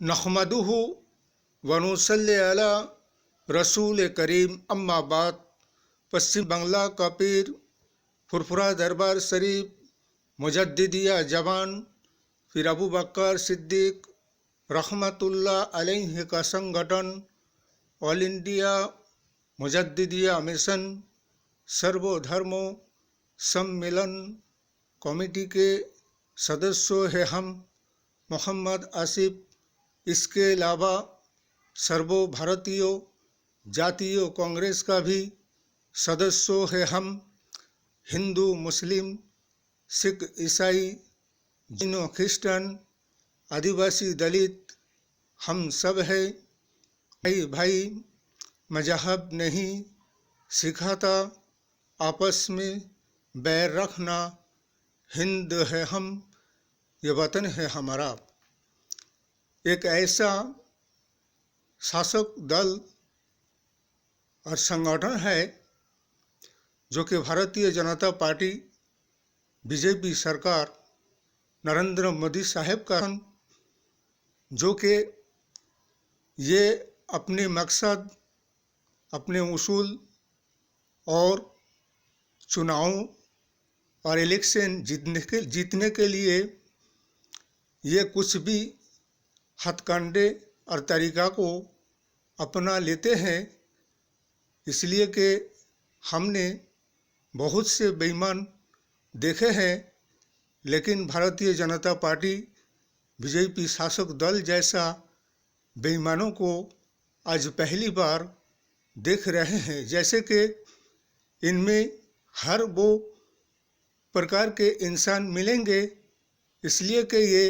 नहमदुहु व नुसल्ली अला रसूल करीम अम्मा बाद। पश्चिम बंगला का पीर फुरफुरा दरबार शरीफ मुजद्दिदिया जवान फिर अबू बकर सिद्दीक रहमतुल्लाह अलैहि का संगठन ऑल इंडिया मुजद्दिदिया मिशन सर्वधर्मों सम्मेलन कमेटी के सदस्यों हैं हम मोहम्मद आसिफ। इसके अलावा सर्वो भारतीय जातीय कांग्रेस का भी सदस्यों हैं हम। हिंदू मुस्लिम सिख ईसाई जैन क्रिश्चियन आदिवासी दलित हम सब है भाई भाई। मजहब नहीं सिखाता आपस में बैर रखना। हिंद है हम, ये वतन है हमारा। एक ऐसा शासक दल और संगठन है जो कि भारतीय जनता पार्टी बीजेपी सरकार नरेंद्र मोदी साहब का, जो कि ये अपने मकसद अपने उसूल और चुनाव और इलेक्शन जीतने के लिए ये कुछ भी हथकंडे और तरीका को अपना लेते हैं। इसलिए कि हमने बहुत से बेईमान देखे हैं, लेकिन भारतीय जनता पार्टी बीजेपी शासक दल जैसा बेईमानों को आज पहली बार देख रहे हैं। जैसे कि इनमें हर वो प्रकार के इंसान मिलेंगे, इसलिए कि ये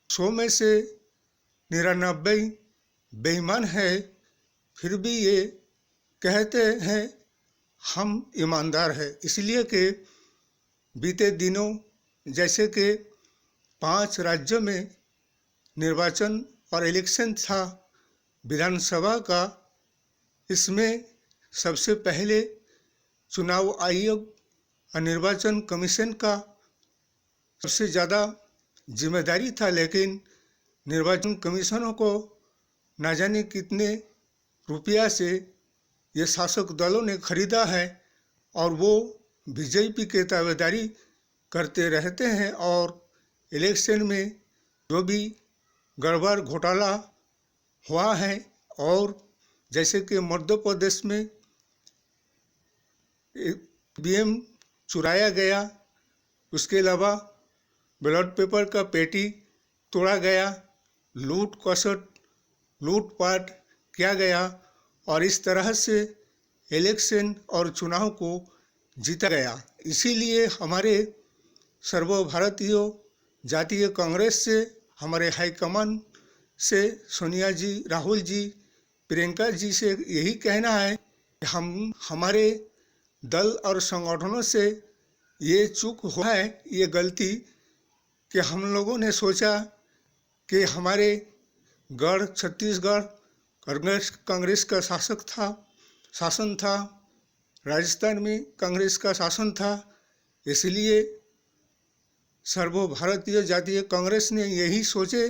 100 में से 99 बेईमान है, फिर भी ये कहते हैं हम ईमानदार हैं। इसलिए कि बीते दिनों जैसे कि 5 राज्यों में निर्वाचन और इलेक्शन था विधानसभा का, इसमें सबसे पहले चुनाव आयोग और निर्वाचन कमीशन का सबसे ज़्यादा जिम्मेदारी था, लेकिन निर्वाचन कमीशनों को न जाने कितने रुपया से ये शासक दलों ने खरीदा है और वो बीजेपी के ताबेदारी करते रहते हैं। और इलेक्शन में जो भी गड़बड़ घोटाला हुआ है, और जैसे कि मध्य प्रदेश में ईवीएम चुराया गया, उसके अलावा बैलेट पेपर का पेटी तोड़ा गया, लूटपाट किया गया, और इस तरह से इलेक्शन और चुनाव को जीता गया। इसीलिए हमारे सर्वभारतीय जातीय कांग्रेस से, हमारे हाईकमान से सोनिया जी, राहुल जी, प्रियंका जी से यही कहना है कि हमारे दल और संगठनों से ये चूक हुआ है, ये गलती कि हम लोगों ने सोचा कि हमारे गढ़ छत्तीसगढ़ कांग्रेस का शासन था, राजस्थान में कांग्रेस का शासन था। इसलिए सर्वभारतीय जातीय कांग्रेस ने यही सोचे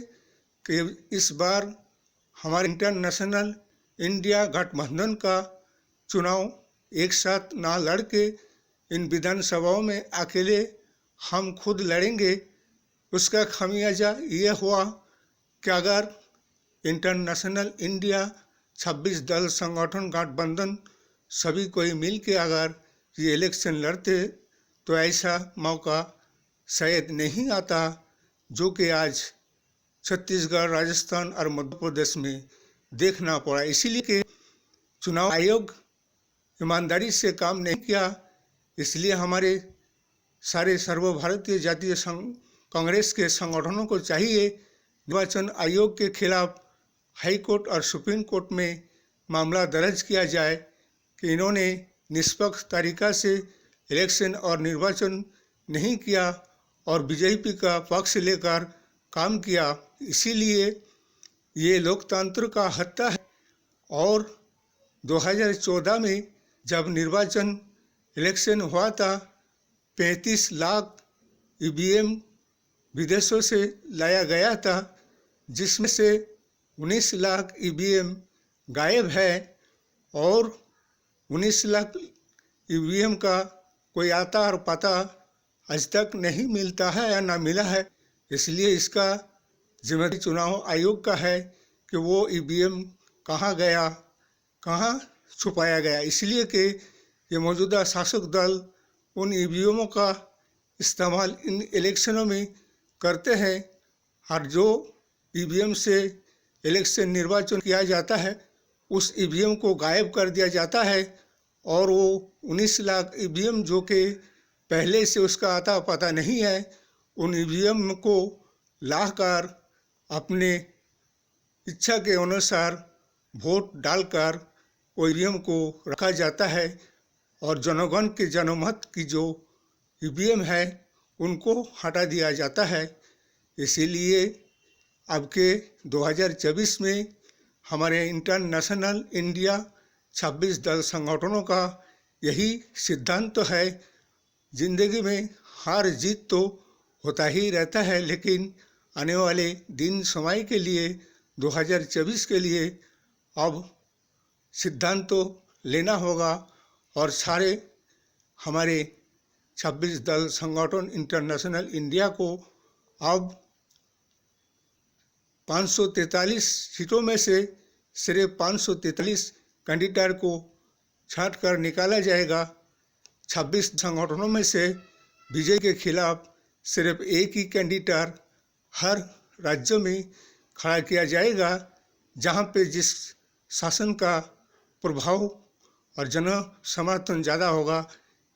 कि इस बार हमारे इंटरनेशनल इंडिया गठबंधन का चुनाव एक साथ ना लड़के इन विधानसभाओं में अकेले हम खुद लड़ेंगे। उसका खामियाजा ये हुआ कि अगर इंटरनेशनल इंडिया 26 दल संगठन गठबंधन सभी कोई मिल के अगर ये इलेक्शन लड़ते तो ऐसा मौका शायद नहीं आता जो कि आज छत्तीसगढ़, राजस्थान और मध्य प्रदेश में देखना पड़ा। इसीलिए कि चुनाव आयोग ईमानदारी से काम नहीं किया। इसलिए हमारे सारे सर्वभारतीय जातीय कांग्रेस के संगठनों को चाहिए निर्वाचन आयोग के खिलाफ हाई कोर्ट और सुप्रीम कोर्ट में मामला दर्ज किया जाए कि इन्होंने निष्पक्ष तरीका से इलेक्शन और निर्वाचन नहीं किया और बीजेपी का पक्ष लेकर काम किया। इसीलिए ये लोकतंत्र का हत्या है। और 2014 में जब निर्वाचन इलेक्शन हुआ था, 35 लाख ईवीएम विदेशों से लाया गया था, जिसमें से 19 लाख ईवीएम गायब है और 19 लाख ईवीएम का कोई आता और पता आज तक नहीं मिलता है या ना मिला है। इसलिए इसका जिम्मेदारी चुनाव आयोग का है कि वो ईवीएम कहाँ गया, कहाँ छुपाया गया। इसलिए कि ये मौजूदा शासक दल उन ईवीएमों का इस्तेमाल इन इलेक्शनों में करते हैं और जो ईवीएम से इलेक्शन निर्वाचन किया जाता है उस ईवीएम को गायब कर दिया जाता है और वो 19 लाख ईवीएम जो कि पहले से उसका आता पता नहीं है, उन ईवीएम को लाकर अपने इच्छा के अनुसार वोट डालकर वो ईवीएम को रखा जाता है और जनगण के जनमत की जो ईवीएम है उनको हटा दिया जाता है। इसीलिए अब के 2024 में हमारे इंटरनेशनल इंडिया 26 दल संगठनों का यही सिद्धांत है। जिंदगी में हार जीत तो होता ही रहता है, लेकिन आने वाले दिन समय के लिए 2024 के लिए अब सिद्धांत तो लेना होगा और सारे हमारे 26 दल संगठन इंटरनेशनल इंडिया को अब 543 सीटों में से सिर्फ 543 कैंडिडेट को छांट कर निकाला जाएगा। 26 संगठनों में से बीजेपी के खिलाफ सिर्फ एक ही कैंडिडेट हर राज्य में खड़ा किया जाएगा, जहां पे जिस शासन का प्रभाव और जन समर्थन ज़्यादा होगा।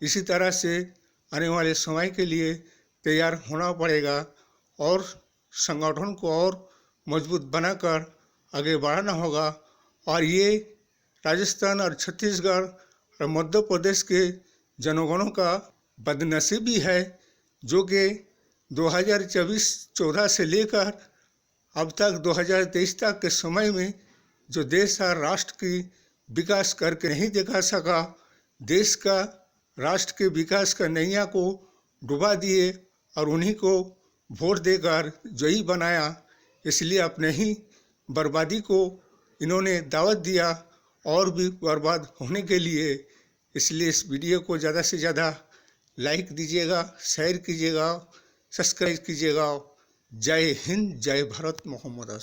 इसी तरह से आने वाले समय के लिए तैयार होना पड़ेगा और संगठन को और मजबूत बनाकर आगे बढ़ाना होगा। और ये राजस्थान और छत्तीसगढ़ और मध्य प्रदेश के जनगणों का बदनसीबी है, जो कि 2024-14 से लेकर अब तक 2023 तक के समय में जो देश और राष्ट्र की विकास करके नहीं दिखा सका, देश का राष्ट्र के विकास का नैया को डुबा दिए और उन्हीं को वोट देकर जयी बनाया। इसलिए अपने ही बर्बादी को इन्होंने दावत दिया और भी बर्बाद होने के लिए। इसलिए इस वीडियो को ज़्यादा से ज़्यादा लाइक दीजिएगा, शेयर कीजिएगा, सब्सक्राइब कीजिएगा। जय हिंद, जय भारत, मोहम्मद।